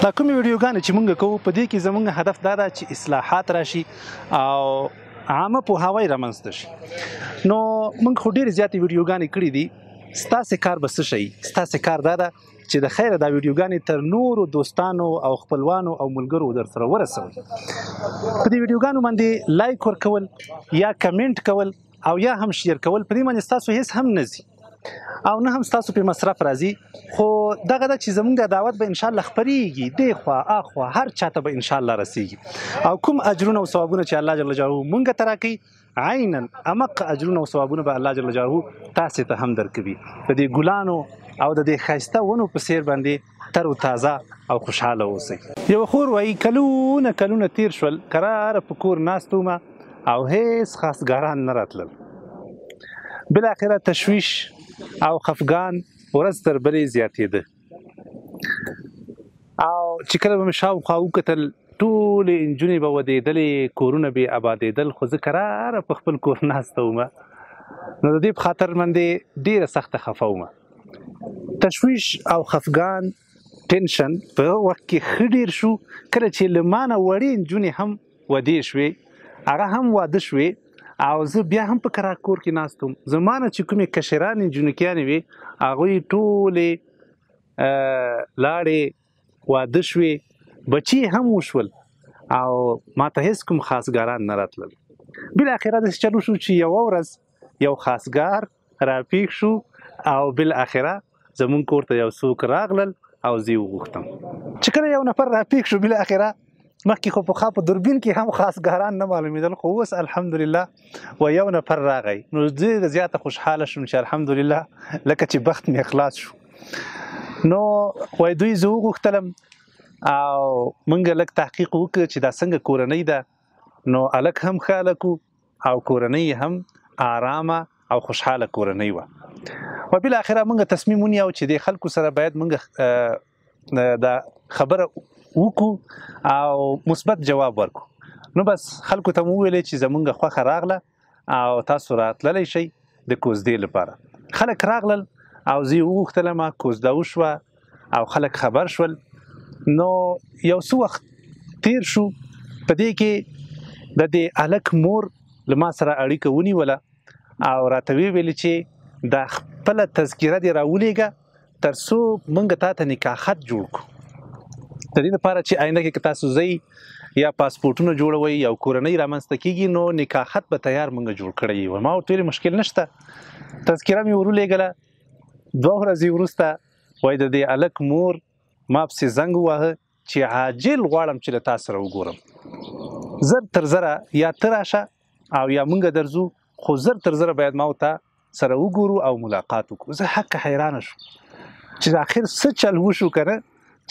دا کومې ویډیوګانې چې موږ کوو په دې کې زموږ هدف دا ده چې اصلاحات راشي او عامه پوهاوی رامنځته شي. نو موږ خو ډېرې زیاتې ویډیوګانې کړي دي. ستاسې کار به څه شي؟ ستاسې کار دا ده چې د خیره دا ویډیوګانې تر نورو دوستانو او خپلوانو او ملګرو در سره ورسوئ. په دې ویډیوګانو باندې لایک ورکول یا کمنټ کول او یا هم شیر کول په دې باندې ستاسو هیڅ هم نه ځي او نه هم ستاسو په مصرف راځي. خو دغه ده چې زموږ د دعوت به انشاءالله خپریږي دې خوا اخوا هر چاته به انشاءالله رسیږي او کوم اجرونه او ثوابونه چې الله جل جلاله موږ ته راکوي عینا امق اجرونه او ثوابونه به الله جل جلاله تاسې ته هم درکوي. د دې ګلانو او د دې ښایسته ونو په څیر باندې تر و تازه او خوشحاله اوسئ. یو خور وایي کلونه تیر شول کراره په کور ناست وم او هیڅ خاصګاران نه راتلل. بالاخره تشویش او خفګان ورځ تر بلې زیاتېده او چې کله به مې شاوخوا وکتل ټولې نجونې به ودېدلې، کورونه به یې ابادېدل، خو زه کراره په خپل کور ناسته وم. نو د دې په خاطر باندې ډېره سخته خفه وم. تشویش او خفګان ټینشن په هغه وخت کې ښه ډېر شو کله چې له ما نه وړې نجونې هم ودې شوې، هغه هم واده شوې او زه بیا هم په کرار کور کې ناست وم. زما نه چې کومې کشرانې جنکیانې وې هغوی ټولې لاړې، واده شوې، بچي هم وشول او ما ته هېڅ کوم خاصګاران نه راتلل. بالاخره داسې چلو شو چې یوه ورځ یو خاصګار راپېښ شو او بالاخره زمونږ کور ته یو څوک راغلل او زه یې وغوښتم. چې کله یو نفر راپېښ شو بالاخره مخکې خو پخوا په دوربین کې هم خاصګاران نه معلومېدل، خو اوس الحمدلله و یو نفر راغی. نو ډېره زیاته خوشحاله شوم چې الحمدلله لکه چې بخت مې خلاص شو. نو وایي دوی زه وغوښتلم او موږ لږ تحقیق وکړ چې دا څنګه کورنۍ ده. نو هلک هم ښه هلک و او کورنۍ هم آرامه او خوشحاله کورنۍ وه. و بالاخره موږ تصمیم ونیو چې د خلکو سره باید موږ دا خبره وکړو او مثبت جواب ورکړو. نو بس خلکو ته مو وویلې چې زموږ خوښه راغله او تاسو راتللی شئ د کوزدې لپاره. خلک راغلل او زه یې وغوښتلم، کوزده وشوه او خلک خبر شول. نو یو څه وخت تیر شو، په دې کې د دې هلک مور له ما سره اړیکه ونیوله او راته ویې ویلې چې دا خپله تذکره دې راولېږه تر څو موږ تا ته نکاح خط جوړ کړو. د دې لپاره چې آینده کې که تاسو ځئ یا پاسپورټونه جوړوئ یا کورنۍ رامنځته کېږي نو نکاح خط به تیار موږ جوړ کړی وي. ما ورته ویلې مشکل نشته. تذکره مې ورولېږله. 2 ورځې وروسته وایي د دې هلک مور ما پسې زنګ وواهه چې عاجل غواړم چې له تا سره وګورم. زر تر زره یا ته راشه او یا موږ درځو، خو زر تر زره باید ما او تا سره وګورو او ملاقات وکړو. زه حقه حیرانه شوم چې آخر څه چل وشو که نه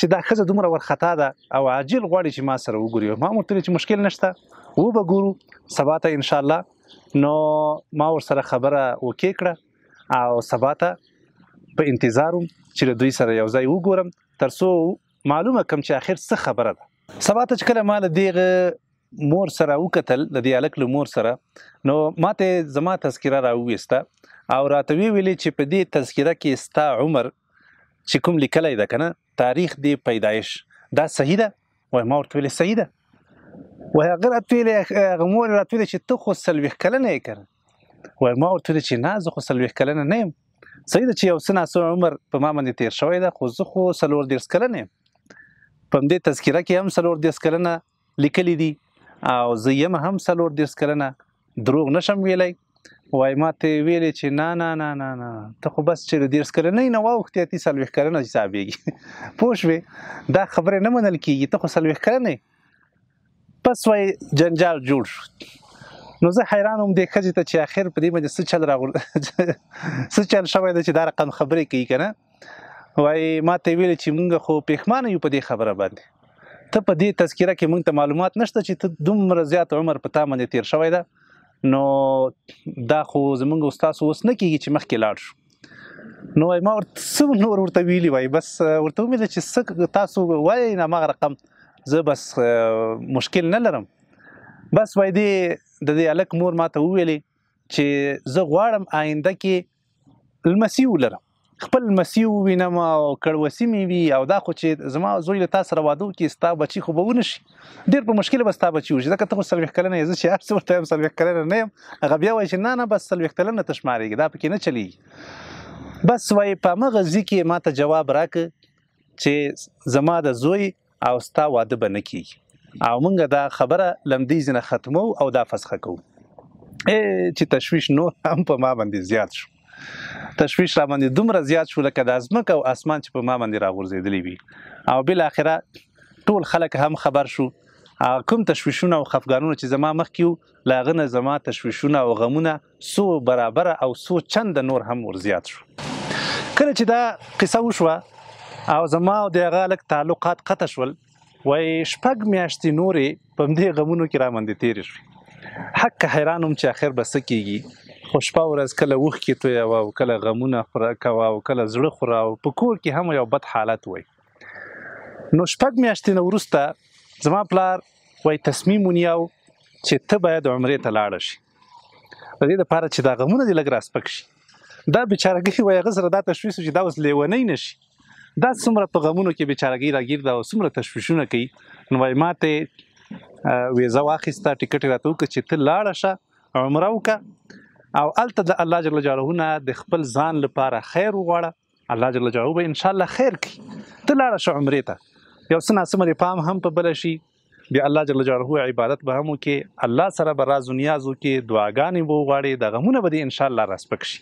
چې دا ښځه دومره ورخطا ده او عاجل غواړي چې ما سره وګوري. ما ورته ویلې چې مشکل نشته، وبه ګورو سبا ته انشاءالله. نو ما ورسره خبره اوکې کړه او سبا ته په انتظار وم چې له دوی سره یو ځای وګورم تر څو معلومه کړم چې آخر څه خبره ده. سبا ته چې کله ما له دغه مور سره وکتل، د دې هلک له مور سره، نو ما ته زما تذکره راوویسته او راته ویې ویلې چې په دې تذکره کې ستا عمر چې کوم لیکلی ده که نه، تاریخ د پیدایش، دا صحیح ده؟ وایي ما ورته ویلې صحیح ده. وایي هغه راته ویلې، هغه مور راته ویلې چې ته خو 40 کلنه یې که نه؟ وایي ما ورته ویلې چې نه زه خو 40 کلنه نه یم. صحیح ده چې یو څه ناڅه عمر په ما باندې تېر شوی ده، خو زه خو 34 کلنه یم. په همدې تذکره کې هم 34 کلنه لیکلي دي او زه یم هم 34 کلنه، دروغ نشم ویلی. وایي ما ته یې ویلې چې نه نه نه نه نه ته خو بس 40 کلنۍ نه واوښتې، اتې 40 کلنه حسابېږي. پوه شوې؟ دا خبرې نه منل کېږي، ته خو 40 کلنه یې. بس وایي جنجال جوړ شو. نو زه حیران وم دې ښځې ته چې آخر په دې باندې څه چل شوی ده چې دا رقم خبرې کوي که نه. وایي ما ته یې ویلې چې موږ خو پښیمانه یو په دې خبره باندې. ته په دې تذکره کې موږ ته معلومات نشته چې ته دومره زیات عمر په تا باندې تېر شوی ده. نو دا خو زموږ او ستاسو اوس نه کېږي چې مخکې لاړ شو. نو وایي ما ورته څه نور ورته ویلي، وایي بس ورته ومې چې څه تاسو وایئ هماغه رقم، زه بس مشکل نه لرم. بس وایي د دې هلک مور ما ته وویلې چې زه غواړم آینده کې لمسي ولرم. خپل لمسي ووینم او کړوسي مې وي او دا خو چې زما زوی له تا سره واده وکړي ستا بچي خو به ونه شي ډېر په مشکله به ستا بچي وشي ځکه ته خو 40 کلنه یې زه چې هر څه ورته یم 40 کلنه نه یم هغه بیا وایي چې نه بس 40 کلنه ته شمارېږي دا پکې نه چلیږي بس وایي په همغه ځي کې ما ته جواب راکړه چې زما د زوی او ستا واده به نه کېږي او موږ دا خبره لمدې ځینه ختمو او دا فسخه کوو چې تشویش نور هم په ما باندې زیات شو تشویش را باندې دومره زیات شو لکه د ځمکه او اسمان چې په ما باندې راغورځېدلی وي او بالاخره ټول خلک هم خبر شو کوم تشویشونه او خفګانونه چې زما مخکې وو له هغه نه زما تشویشونه او غمونه څو برابره او څو چنده نور هم ورزیات شو کله چې دا قصه وشوه او زما او د هغه هلک تعلقات قطع شول وایي 6 میاشتې نورې په همدې غمونو کې را باندې تېرې شوې حق حیران وم چې اخر به څه کېږي خو شپه ورځ کله اوښکې تویوه او کله غمونه کوه او کله زړه خوره او په کور کې هم یو بد حالت وای نو 6 میاشتې نه وروسته زما پلار وایي تصمیم ونیو چې ته باید عمرې ته لاړه شي د دې دپاره چې دا غمونه دې لږ راسپک شي دا بیچارګۍ وایي هغه سره دا تشویش چې دا اوس لیونی نه شي دا څومره په غمونو کې بیچارګۍ راګیر ده او څومره تشویشونه کوي نو وایي ما ته ویزه واخیسته ټکټ یې راته وکړه چې ته لاړه شه عمره وکړه او هلته د الله جل جلاله نه د خپل ځان لپاره خیر وغواړه الله جل جلاله به انشاءالله خیر کړي ته لاړه شه عمرې ته یو څه ناسمه د پام هم په بله شي بیا الله جل جلاله عبادت به هم وکړي الله سره به راز و نیاز وکړي دعاګانې به وغواړي د غمونه به دې انشاءالله راسپک شي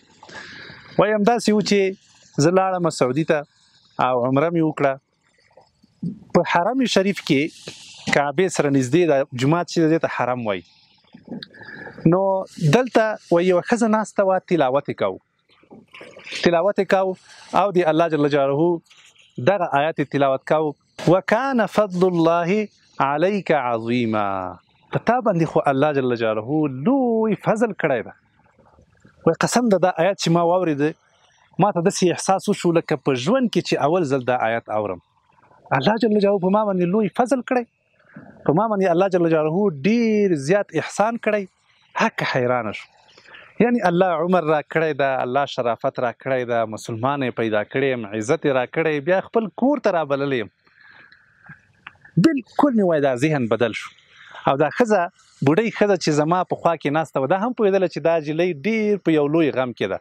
وایي همداسې و چې زه لاړم سعودي ته او عمره مې وکړه په حرم شریف کې کعبې سره نږدې د جومات چې دی ته حرم وایي نو دلته وایي یوه ښځه ناسته وه تلاوت یې کوو او د الله جل جلاله دغه آیات یې تلاوت کوو وکان فضل الله علیک عظیما په تا باندې خو الله جل جلاله لوی فضل کړی ده وایي قسم ده دا آیات چې ما واورېده ما ته داسې احساس وشو لکه په ژوند کې چې اول ځل دا آیات اورم الله جل جلاله په ما باندې لوی فضل کړی په ما باندې الله جل جلاله ډېر زیات احسان کړی حق حیرانه شو یعنی الله عمر را کړی ده الله شرافت را کړی ده مسلمان یې پیدا کړی یم عزت یې را کړی بیا خپل کور ته رابللی یم بلکل مې وایي دا ذهن بدل شو او دا ښځه بوډۍ ښځه چې زما په خوا کې ناسته وه دا هم پوهېدله چې دا نجلۍ ډېر په یو لوی غم کې ده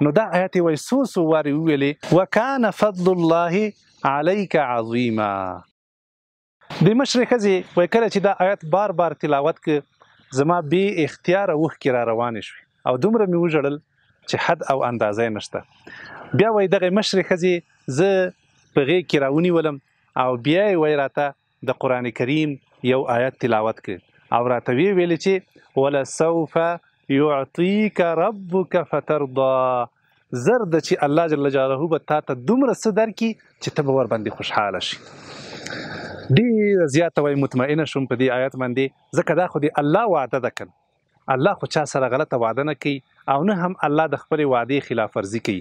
نو دا آیات یې وایي څو وارې وویلې وکان فضل الله علیک عظیما د مشرې ښځې وایي کله چې دا آیات بار بار تلاوت که زما بې اختیاره اوښکې را روانې شوې او دومره مې وژړل چې حد او اندازه یې نشته بیا وایي دغې مشرې ښځې زه په غېږ کې راونیولم او بیا یې وایي راته د قرآن کریم یو آیت تلاوت کړ او راته ویې ویلې چې ولسوف یعطیک ربک فترضا زر ده چې الله جل جلاله به تا ته دومره څه درکړي چې ته به ورباندې خوشحاله شي ډېره زیاته وایي مطمئنه شوم په دې آیت باندې ځکه دا خو د الله وعده ده که الله خو چا سره غلطه وعده نه کوي او نه هم الله د خپلې وعدې خلاف ورزي کوي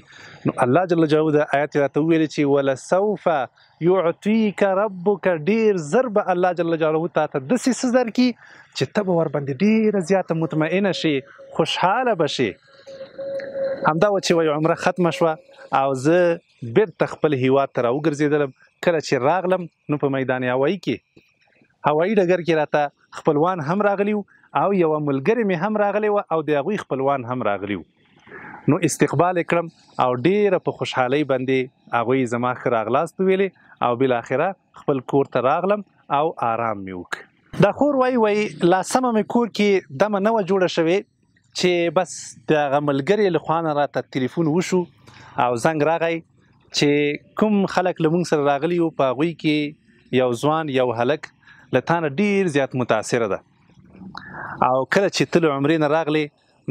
نو الله جل جلاله د آیت راته وویلې چې ولسوف یعطیک ربک ډېر زر به الله جل جلاله تا ته داسې څه درکړي چې ته به ورباندې ډېره زیاته مطمئنه شي خوشحاله به شي همدا و چې وایي عمره ختمه شوه او زه بیرته خپل هیواد ته راوګرځېدلم کله چې راغلم نو په میدان هوایي کې هوایي ډګر کې راته خپلوان هم راغلي او یوه ملګرې مې هم راغلی وه او د هغوی خپلوان هم راغلي وو نو استقبال یې کړم او ډېره په خوشحالۍ باندې هغوی زما ښه راغلاست ویلې او بالاخره خپل کور ته راغلم او آرام مې وکړ دا خور وایي لاسمه مې کور کې دمه نه وه جوړه شوې چې بس د هغه ملګرې له خوا نه راته تلیفون وشو او زنګ راغی چې کوم خلک له موږ سره راغلي وو په هغوی کې یو ځوان یو هلک له تا نه ډېر زیات متاثره ده او کله چې ته له عمرې نه راغلې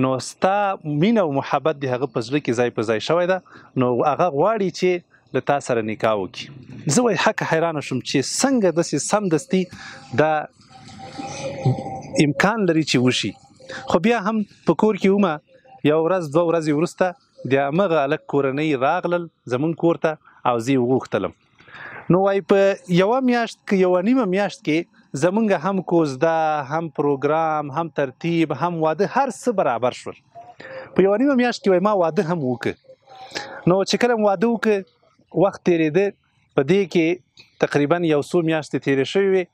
نو ستا مینه او محبت د هغه په زړه کې ځای په ځای شوی ده نو هغه غواړي چې له تا سره نکاح وکړي زه وایي حق حیرانه شوم چې څنګه داسې سمدستي دا امکان لري چې وشي خو بیا هم په کور کې ومه یو ورځ دوه ورځې وروسته د همغه هلک کورنۍ راغلل زمونږ کور ته او زه یې وغوښتلم نو وایي په یوه میاشت که یوه نیمه میاشت کې زمونږ هم کوزده هم پروګرام هم ترتیب هم واده هر څه برابر شول په یوه نیمه میاشت کې وایي ما واده هم وکړ نو چې کله مو واده وکړ وخت تېرېده په دې کې تقریبا یو څو میاشتې تېرې شوې وې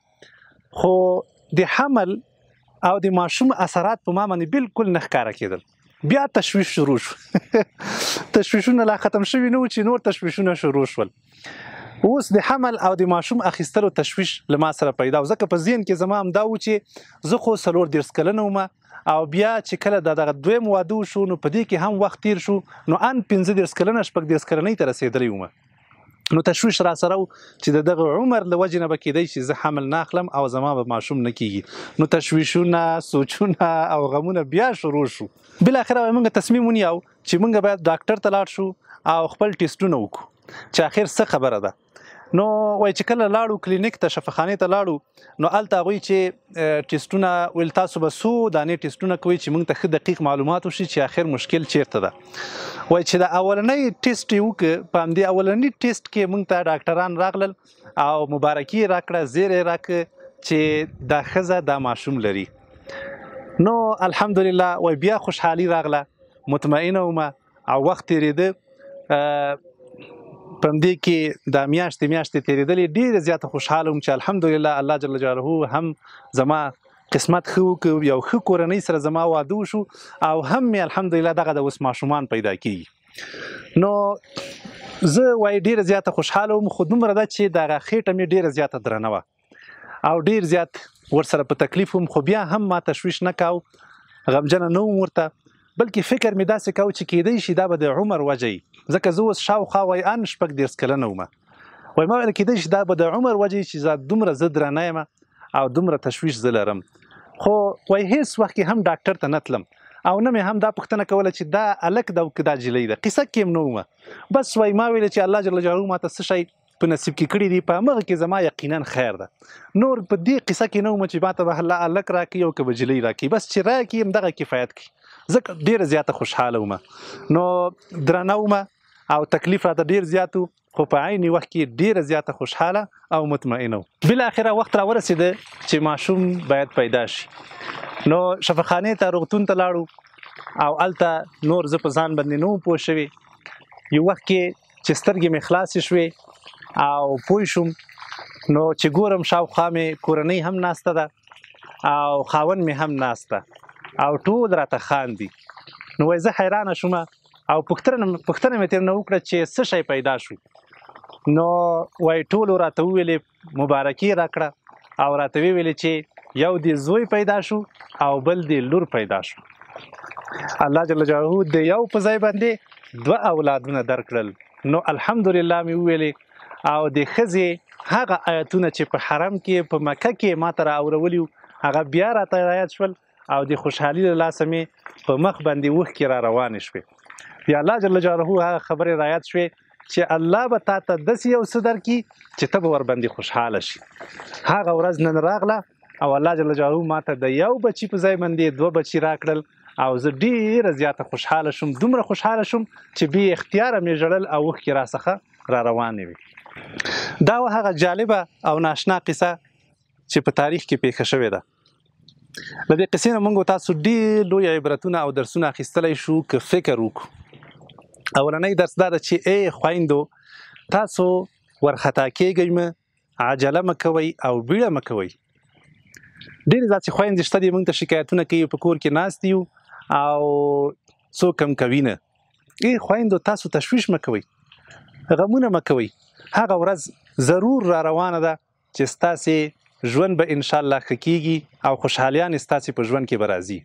خو د حمل او د ماشوم اثرات په ما باندې بالکل نه ښکاره کېدل بیا تشویش شروع شو تشویشونه لا ختم شوي نه وو چې نور تشویشونه شروع شول اوس د حمل او د ماشوم اخیستلو تشویش له ما سره پیدا و ځکه په ذهن کې زما همدا و چې زه خو 34 کلنه وم او بیا چې کله دغه دویم واده وشو نو په دې کې هم وخت تیر شو نو ان 15 کلنه 16 کلنۍ ته رسېدلی وم نو تشویش را سره و چې د دغه عمر له وجې نه به کېدی چې زه حمل نه اخلم او زما به ماشوم نه کېږي نو تشویشونه سوچونه او غمونه بیا شروع شو بالاخره موږ تصمیم ونیو چې موږ باید ډاکټر ته لاړ شو او خپل ټیسټونه وکړو چې اخر څه خبره ده نو وای چې کله لاړو کلینیک ته شفاخانې ته لاړو نو هلته هغوی چې ټیسټونه ویل تاسو به څو دانې ټیسټونه کوئ چې موږ ته ښه دقیق معلومات وشي چې اخر مشکل چیرته ده وای چې د اولنۍ ټیسټ یې وکړه په همدې اولني ټیسټ کې موږ ته ډاکټران راغلل او مبارکي یې راکړه زیری یې راکړه چې دا ښځه دا ماشوم لري نو الحمدلله وای بیا خوشحالي راغله مطمئنه ومه او وخت تېرېده په همدې کې دا میاشتې تېرېدلې ډېره زیاته خوشحاله وم چې الحمدلله الله جل جلاله هم زما قسمت ښه وکړ یو ښه کورنۍ سره زما واده وشو او هم مې الحمدلله دغه د اوس ماشومان پیدا کېږي نو زه وایي ډېره زیاته خوشحاله وم خو دومره ده چې دغه خېټه مې ډېره زیاته درنه وه او ډېر زیات ورسره په تکلیف وم خو بیا هم ما تشویش نه کاو غمجنه نه وم ورته بلکې فکر مې داسې کاو چې کېدی شي دا به د عمر وجه وي ځکه زه اوس شاوخوا وایي ان 16 کلنه ومه وایي ما ویل کېدی شي دا به د عمر وجه وي چې دومره زه درنه یم او دومره تشویش زه لرم خو وایي هېڅ وخت کې هم ډاکټر ته نه تلم او نه مې هم دا پوښتنه کوله چې دا هلک ده او که دا جلۍ ده قیصه کې هم نه ومه بس وایي ما ویلې چې الله جل جلاله ماته څه شی په نصیب کې کړي دي په همغه کې زما یقینا خیر ده نور په دې قیصه کې نه ومه چې ماته به الله هلک راکړي او که به جلۍ راکړي بس چې راکړي همدغه کفایت کړي ځکه ډېره زیاته خوشحاله ومه نو درنه ومه او تکلیف راته ډېر زیات و خو په عین وخت کې ډېره زیاته خوشحاله او مطمئنه و بالاخره وخت راورسېده چې ماشوم باید پیدا شي نو شفاخانې ته روغتون ته لاړو او هلته نور زه په ځان باندې نه وم پوه شوی یو وخت کې چې سترګې مې خلاصې شوې او پوه شوم نو چې ګورم شاوخوا مې کورنۍ هم ناسته ده او خاوند مې هم ناسته او ټول راته خاندي نو وایي زه حیرانه شوم او پوښتنه مې ترېنه وکړه چې څه شی پیدا شو نو وایي ټولو راته وویلې مبارکي راکړه او راته ویلې چې یو دې زوی پیدا شو او بل دې لور پیدا شو الله جل جلاله د یو په ځای باندې 2 اولادونه درکړل نو الحمدلله مې وویلې او د ښځې هغه آیتونه چې په حرم کې په مکه کې ما ته رااورولي هغه بیا راته رایاد شول او د خوشحالي له لاسه مې په مخ باندې اوښکې را روانې شوې بیا الله جل جلاله هغه خبرې رایاد شوې چې الله به تا ته داسې یو څه درکړي چې ته به ورباندې خوشحاله شي هغه ورځ نن راغله او الله جل جلاله ما ته د یو بچي په ځای باندې 2 بچي راکړل او زه ډېره زیاته خوشحاله شوم دومره خوشحاله شوم چې بې اختیاره مې ژړل او اوښکې راڅخه را روانې وې دا هغه جالبه او ناشنا قصه چې په تاریخ کې پیښه شوې ده له دې قصې نه موږ تاسو ډېر لوی عبرتونه او درسونه اخیستلی شو که فکر وکړو اولنی درس دا ده چې ای خویندو تاسو ورخطا کېږئ مه عجله مه کوئ او بیړه مه کوئ ډېرې داسې خویندې شته دي موږ ته شکایتونه کوي په کور کې ناست یو او څوک هم کوي نه ای خویندو تاسو تشویش مه کوئ غمونه مه کوئ هغه ورځ ضرور را روانه ده چې ستاسې ژوند به انشاءالله ښه کېږي او خوشحالیانې ستاسې په ژوند کې به راځي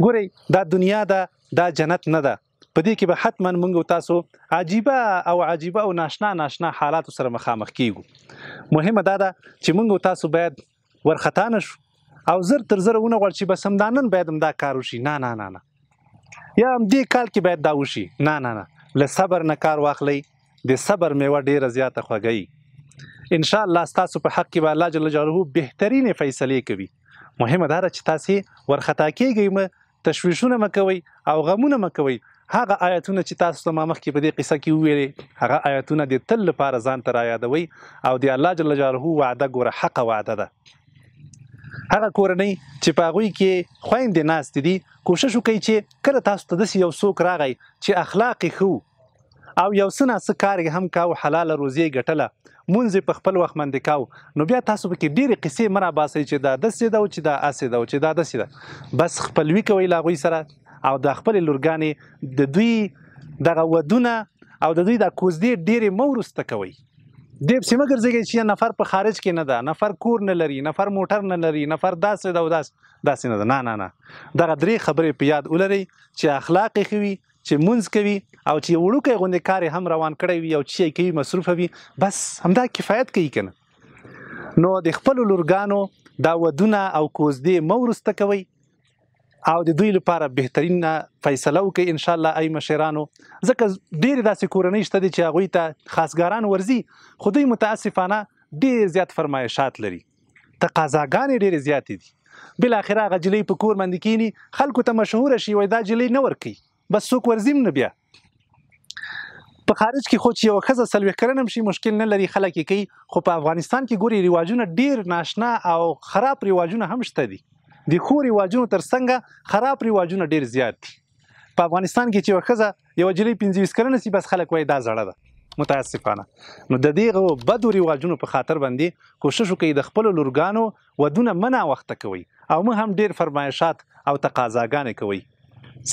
ګورئ دا دنیا ده دا جنت نه ده په دې کې به حتما موږ تاسو عجیبه او ناشنا حالاتو سره مخامخ کیږو مهمه دا ده چې موږ تاسو باید ورخطا نه شو او زر تر زره ونه غواړو چې بس همدا نن باید همدا کار وشي نه یا همدې کال کې باید دا وشي نه له صبر نه کار واخلئ د صبر میوه ډېره زیاته خوږوي انشاءالله ستاسو په حق کې به الله جل جلاله بهترینې فیصلې کوي مهمه دا ده چې تاسې ورخطا کیږئ مه تشویشونه مه کوئ او غمونه مه کوئ هغه آیتونه چې تاسو ته ما مخکې په دې قصه کې وویلې هغه آیتونه د تل لپاره ځان ته رایادوئ او د الله جل جلاله وعده ګوره حقه وعده ده هغه کورنۍ چې په هغوی کې خویندې ناستې دي کوشش وکړئ چې کله تاسو ته داسې یو څوک راغی چې اخلاق یې ښه او یو څه ناڅه کار یې هم کاوه، حلاله روزي یې ګټله، مونځ یې په خپل وخت باندې کاوه، نو بیا تاسو پکې ډېرې قصې مه راباسئ چې دا داسې ده او چې دا اسې ده او چې دا داسې ده. بس خپلوي کوئ له هغوی سره او د خپلې لورګانې د دوی دغه ودونه او د دوی دا کوزدې ډېرې مه وروسته کوئ. دې پسې مه ګرځېږئ چې نفر په خارج کې نه ده، نفر کور نه لري، نفر موټر نه لري، نفر داسې ده او داسې نه ده. نه نه نه، دغه درې خبرې په یاد ولرئ چې اخلاق یې ښه وي، چې مونځ کوي او چې یو وړوکی غوندې کار یې هم روان کړی وي او چې یې کوي مصروفه وي، بس همدا کفایت کوي که نه. نو د خپلو لورګانو دا ودونه او کوزدې مه وروسته کوئ او د دوی لپاره بهترین فیصله وکړئ انشاءالله ای مشرانو. ځکه ډېرې داسې کورنۍ شته دي چې هغوی ته خاصګاران ورځي، خو دوی متاسفانه ډېر زیات فرمایشات لري، تقاضاګانې ډېرې زیاتې دي. بالاخره هغه جلۍ په کور باندې کښېني، خلکو ته مشهوره شي، وایي دا جلۍ نه ورکوي، بس څوک ورځي نه. بیا په خارج کې خو چې یوه ښځه 40 کلن هم شي مشکل نه لري، خلک یې کوي. خو په افغانستان کې ګوري رواجونه ډېر ناشنا او خراب رواجونه هم شته دي. د ښو رواجونو تر څنګه خراب رواجونه ډېر زیات دي. په افغانستان کې چې یوه ښځه یوه جلۍ 25 کلنه سي، بس خلک وایي دا زړه ده، متاسفانه. نو د دغو بدو رواجونو په خاطر باندې کوشش وکړئ د خپلو لورګانو ودونه مه ناوخته کوئ او مه هم ډېر فرمایشات او تقاضاګانې کوئ.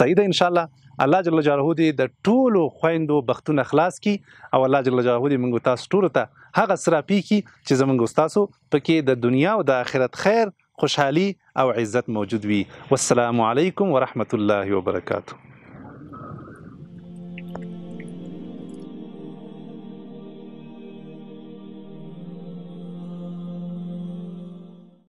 صحیح ده انشاءالله. الله جل جلاله دې د ټولو خویندو بختونه خلاص کړي او الله جل جلاله دې موږ تاسو ټولو ته هغه څه راپېښي چې زموږ ستاسو پکې د دنیا او د آخرت خیر، خوشحالي او عزت موجود وي. والسلام علیکم ورحمة الله وبرکاته.